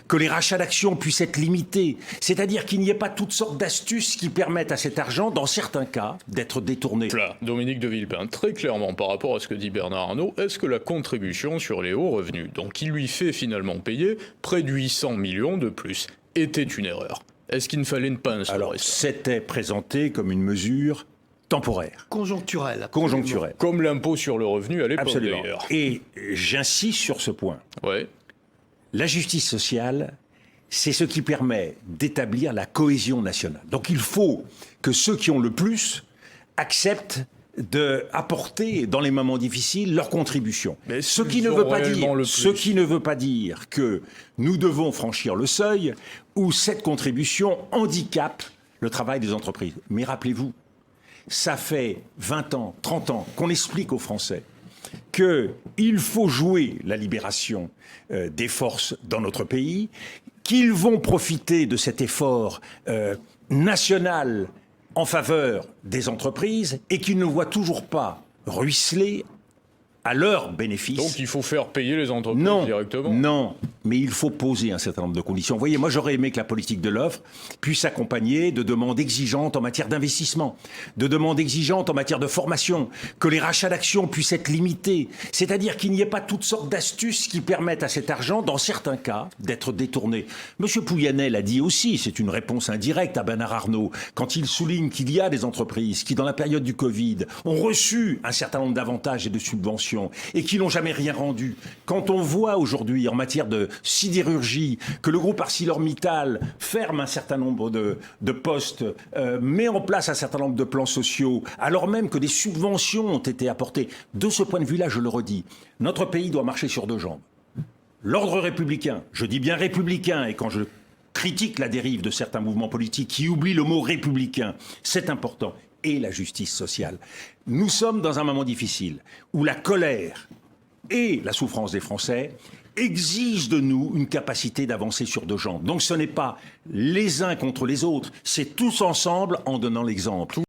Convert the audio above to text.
que les rachats d'actions puissent être limités, c'est-à-dire qu'il n'y ait pas toutes sortes d'astuces qui permettent à cet argent, dans certains cas, d'être détourné. Là, Dominique de Villepin, très clairement par rapport à ce que dit Bernard Arnault, est-ce que la contribution sur les hauts revenus, donc qui lui fait finalement payer près de 800 millions de plus, était une erreur? Est-ce qu'il ne fallait pas instaurer Alors, ça? c'était présenté comme une mesure temporaire. Conjoncturelle. Conjoncturelle. Comme l'impôt sur le revenu à l'époque Absolument. d'ailleurs. Et j'insiste sur ce point. Ouais. La justice sociale, c'est ce qui permet d'établir la cohésion nationale. Donc il faut que ceux qui ont le plus acceptent d'apporter dans les moments difficiles leur contribution. Mais Ce qui s'ils ne ont veut pas réellement dire, le ce plus. qui ne veut pas dire que nous devons franchir le seuil où cette contribution handicape le travail des entreprises. Mais rappelez-vous, ça fait 20 ans, 30 ans qu'on explique aux Français qu'il faut jouer la libération des forces dans notre pays, qu'ils vont profiter de cet effort national en faveur des entreprises et qu'ils ne voient toujours pas ruisseler à leur bénéfice. Donc il faut faire payer les entreprises Non, directement. non, mais il faut poser un certain nombre de conditions. Vous voyez, moi j'aurais aimé que la politique de l'offre puisse s'accompagner de demandes exigeantes en matière d'investissement, de demandes exigeantes en matière de formation, que les rachats d'actions puissent être limités, c'est-à-dire qu'il n'y ait pas toutes sortes d'astuces qui permettent à cet argent, dans certains cas, d'être détourné. Monsieur Pouyanel a dit aussi, c'est une réponse indirecte à Bernard Arnault, quand il souligne qu'il y a des entreprises qui, dans la période du Covid, ont reçu un certain nombre d'avantages et de subventions et qui n'ont jamais rien rendu. Quand on voit aujourd'hui en matière de sidérurgie que le groupe ArcelorMittal ferme un certain nombre de postes, met en place un certain nombre de plans sociaux, alors même que des subventions ont été apportées, de ce point de vue-là, je le redis, notre pays doit marcher sur deux jambes. L'ordre républicain, je dis bien républicain, et quand je critique la dérive de certains mouvements politiques qui oublient le mot républicain, c'est important, et la justice sociale. Nous sommes dans un moment difficile où la colère et la souffrance des Français exigent de nous une capacité d'avancer sur deux jambes. Donc ce n'est pas les uns contre les autres, c'est tous ensemble en donnant l'exemple.